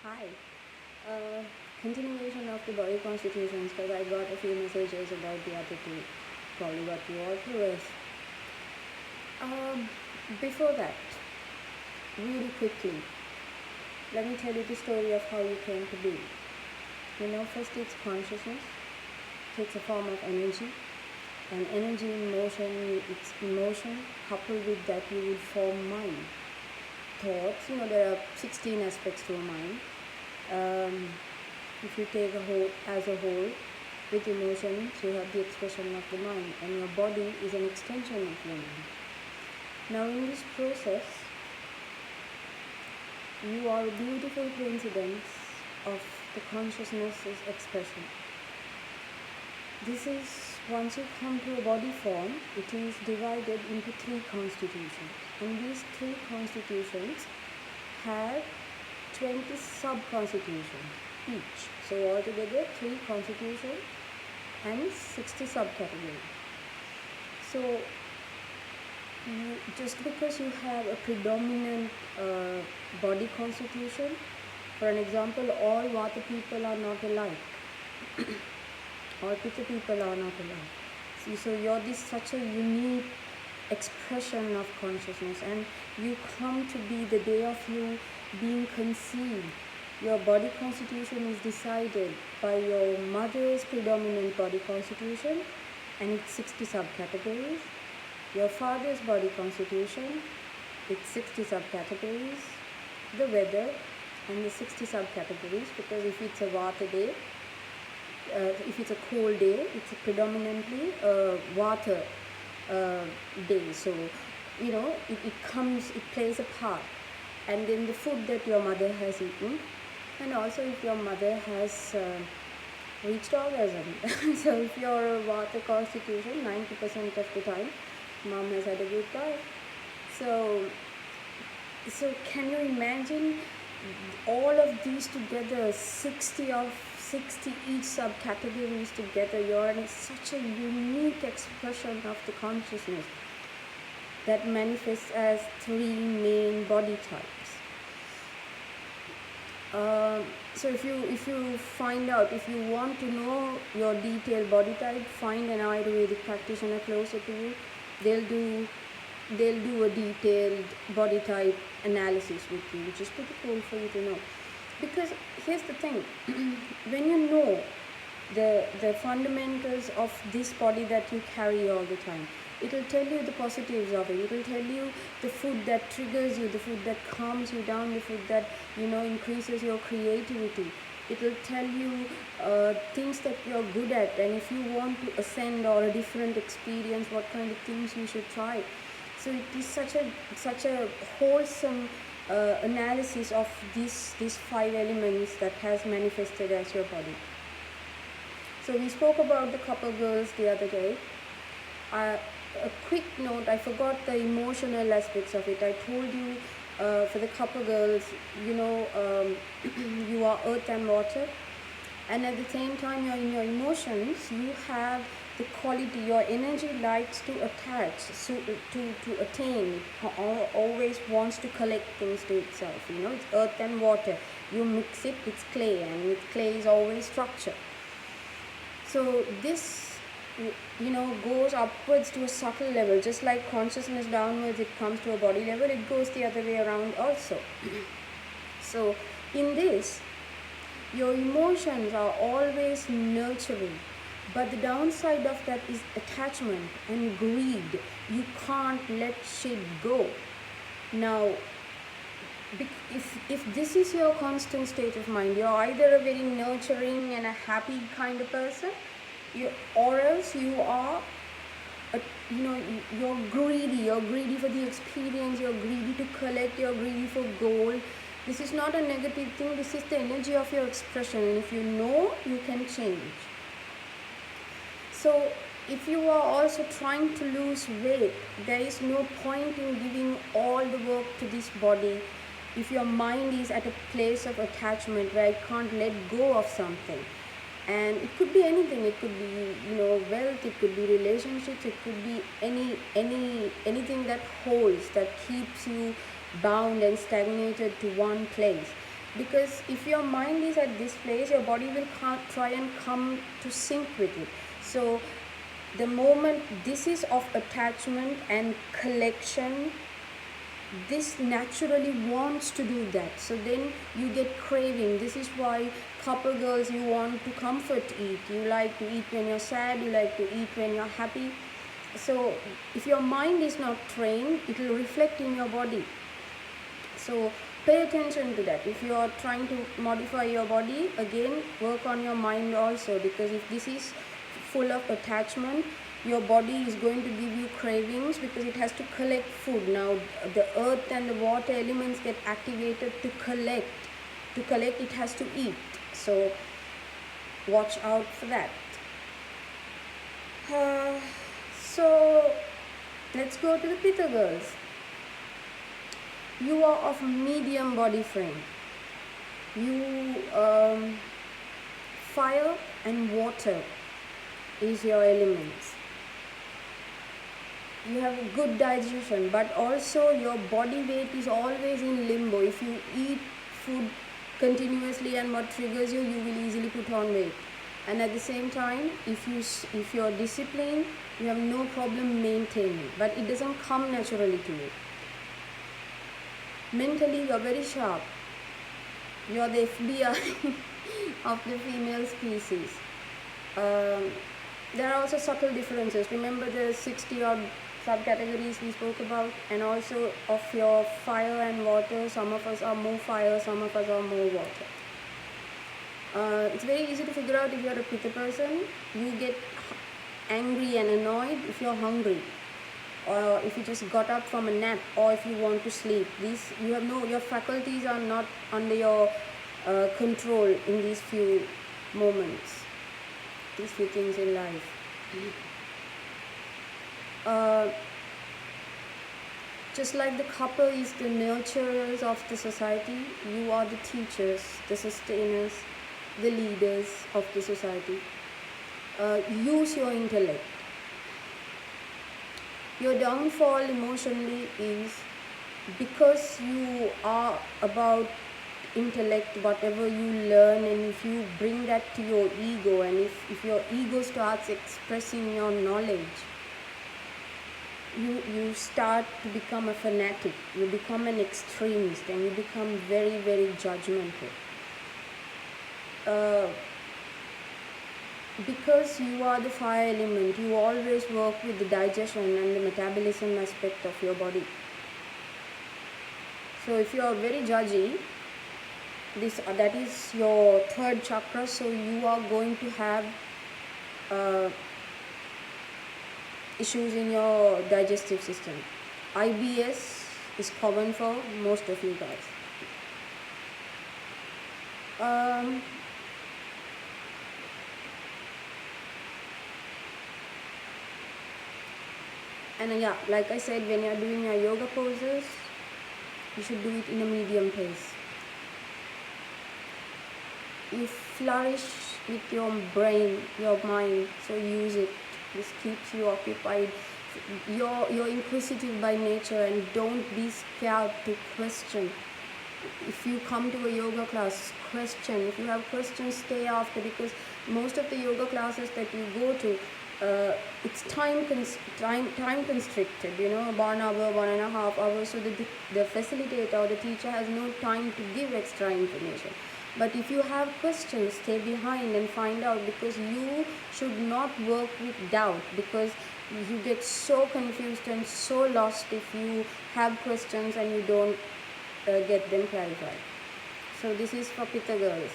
Hi. Uh, Continuation of the body constitutions because I got a few messages about the other two. Probably what you all through is. Um, Before that, really quickly, let me tell you the story of how you came to be. First it's consciousness, takes a form of energy, and energy in motion, it's emotion. Coupled with that, you will form mind. Thoughts, there are 16 aspects to a mind. If you take as a whole, with emotions, you have the expression of the mind, and your body is an extension of your mind. Now, in this process, you are a beautiful coincidence of the consciousness's expression. This is, once you come to a body form, it is divided into 3 constitutions. And these 3 constitutions have 20 sub-constitutions each. So altogether 3 constitutions and 60 subcategories. So just because you have a predominant body constitution, for an example, all Vata people are not alike. All pitta people are not alike. So you're such a unique expression of consciousness, and you come to be the day of you being conceived. Your body constitution is decided by your mother's predominant body constitution, and it's 60 subcategories. Your father's body constitution, it's 60 subcategories. The weather and the 60 subcategories, because if it's a Vata day, if it's a cold day, it's predominantly a Vata day. So, it plays a part. And then the food that your mother has eaten, and also if your mother has reached orgasm. So if you're a Vata constitution, 90% of the time, mom has had a good time. So can you imagine all of these together, 60 each subcategories together? You're in such a unique expression of the consciousness that manifests as 3 main body types. So if you find out, if you want to know your detailed body type, find an Ayurvedic practitioner closer to you. They'll do a detailed body type analysis with you, which is pretty cool for you to know. Because here's the thing, when you know the fundamentals of this body that you carry all the time, it will tell you the positives of it. It will tell you the food that triggers you, the food that calms you down, the food that increases your creativity. It will tell you things that you're good at, and if you want to ascend or a different experience, what kind of things you should try. So it is such a wholesome analysis of these 5 elements that has manifested as your body. So we spoke about the couple girls the other day. A quick note, I forgot the emotional aspects of it. I told you for the couple girls, you are earth and water, and at the same time you're in your emotions, you have the quality, your energy likes to attach, so to attain, always wants to collect things to itself. It's earth and water. You mix it, it's clay, and with clay is always structure. So this goes upwards to a subtle level. Just like consciousness downwards, it comes to a body level, it goes the other way around also. So in this, your emotions are always nurturing, but the downside of that is attachment and greed. You can't let shit go. Now, if this is your constant state of mind, you're either a very nurturing and a happy kind of person, or else you are you're greedy for the experience, you're greedy to collect, you're greedy for gold. This is not a negative thing, this is the energy of your expression, and if you know, you can change. So if you are also trying to lose weight, there is no point in giving all the work to this body if your mind is at a place of attachment where it can't let go of something. And it could be anything. It could be wealth, it could be relationships, it could be anything that holds, that keeps you bound and stagnated to one place. Because if your mind is at this place, your body will try and come to sync with it. So the moment this is of attachment and collection, this naturally wants to do that. So then you get craving. This is why couple girls, you want to comfort eat. You like to eat when you're sad, you like to eat when you're happy. So if your mind is not trained, it will reflect in your body. So pay attention to that. If you are trying to modify your body, again work on your mind also, because if this is full of attachment, your body is going to give you cravings because it has to collect food. Now the earth and the water elements get activated to collect. To collect, it has to eat. So watch out for that. So let's go to the pitta girls. You are of medium body frame. You fire and water is your elements. You have good digestion, but also your body weight is always in limbo. If you eat food continuously and what triggers you, you will easily put on weight. And at the same time, if you're disciplined, you have no problem maintaining, but it doesn't come naturally to you. Mentally, you're very sharp. You're the FBI of the female species. There are also subtle differences. Remember the 60 odd subcategories we spoke about, and also of your fire and water. Some of us are more fire, some of us are more water. It's very easy to figure out if you're a pitta person. You get angry and annoyed if you're hungry, or if you just got up from a nap, or if you want to sleep. Your faculties are not under your control in these few moments, these few things in life. Just like the couple is the nurturers of the society, you are the teachers, the sustainers, the leaders of the society. Use your intellect. Your downfall emotionally is because you are about intellect, whatever you learn, and if you bring that to your ego, and if your ego starts expressing your knowledge, you start to become a fanatic, you become an extremist, and you become very, very judgmental. Because you are the fire element, you always work with the digestion and the metabolism aspect of your body. So if you are very judgy, that is your third chakra, so you are going to have issues in your digestive system. IBS is common for most of you guys. And yeah, like I said, when you're doing your yoga poses, you should do it in a medium pace. You flourish with your brain, your mind, so use it. This keeps you occupied. You're inquisitive by nature, and don't be scared to question. If you come to a yoga class, question. If you have questions, stay after, because most of the yoga classes that you go to, it's time constricted, 1 hour, 1.5 hours, so the facilitator or the teacher has no time to give extra information. But if you have questions, stay behind and find out, because you should not work with doubt, because you get so confused and so lost if you have questions and you don't get them clarified. So this is for pitta girls.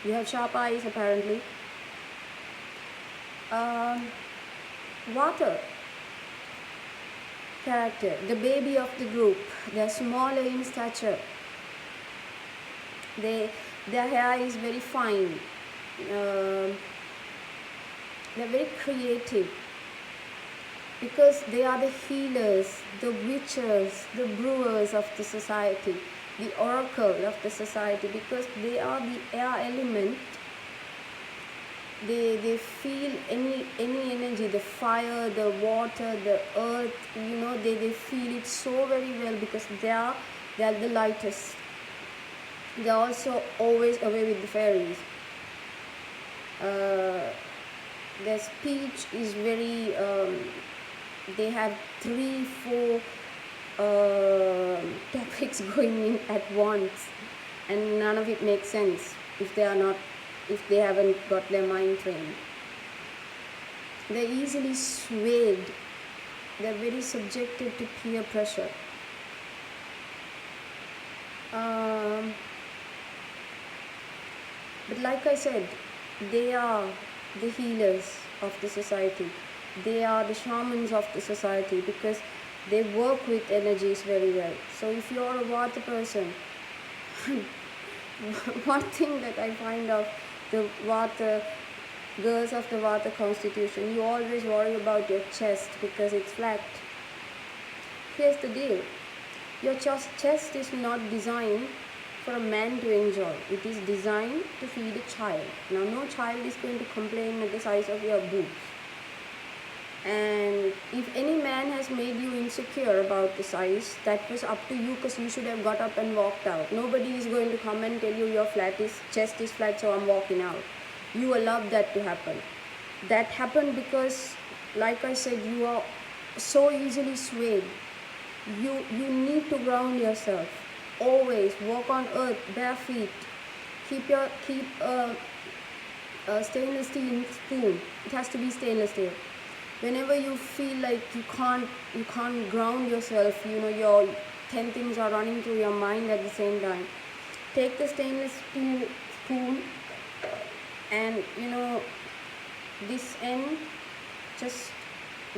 You have sharp eyes apparently. Vata character, the baby of the group. They're smaller in stature. Their hair is very fine. They're very creative, because they are the healers, the witches, the brewers of the society, the oracle of the society, because they are the air element. They feel any energy, the fire, the water, the earth, they feel it so very well, because they are the lightest. They're also always away with the fairies. Their speech is very, they have 3 4 topics going in at once, and none of it makes sense if they haven't got their mind trained. They're easily swayed. They're very subjected to peer pressure. But like I said, they are the healers of the society. They are the shamans of the society because they work with energies very well. So if you're a Vata person, one thing that I find of the Vata girls of the Vata constitution, you always worry about your chest because it's flat. Here's the deal. Your chest is not designed for a man to enjoy. It is designed to feed a child. Now, no child is going to complain at the size of your boobs. And if any man has made you insecure about the size, that was up to you because you should have got up and walked out. Nobody is going to come and tell you your chest is flat, so I'm walking out. You allow that to happen. That happened because, like I said, you are so easily swayed. You need to ground yourself. Always walk on earth, bare feet. Keep a stainless steel spoon. It has to be stainless steel. Whenever you feel like you can't ground yourself, your 10 things are running through your mind at the same time. Take the stainless steel spoon and this end, just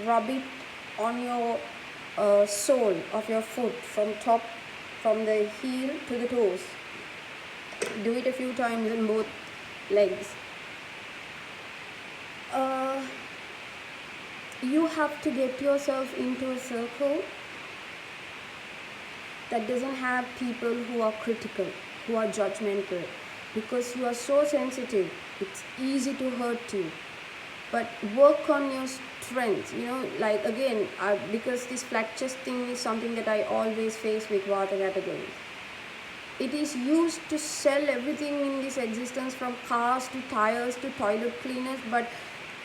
rub it on your sole of your foot from the heel to the toes. Do it a few times in both legs. You have to get yourself into a circle that doesn't have people who are critical, who are judgmental, because you are so sensitive. It's easy to hurt you. But work on your strengths, like again, because this flat chest thing is something that I always face with Vata categories. It is used to sell everything in this existence, from cars to tires to toilet cleaners. But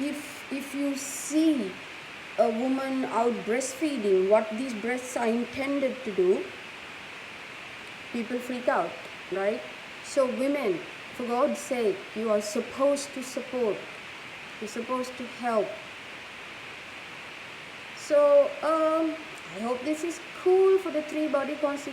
if you see a woman out breastfeeding, what these breasts are intended to do, people freak out, right? So women, for God's sake, you are supposed to support. You're supposed to help. So I hope this is cool for the 3 body constitution.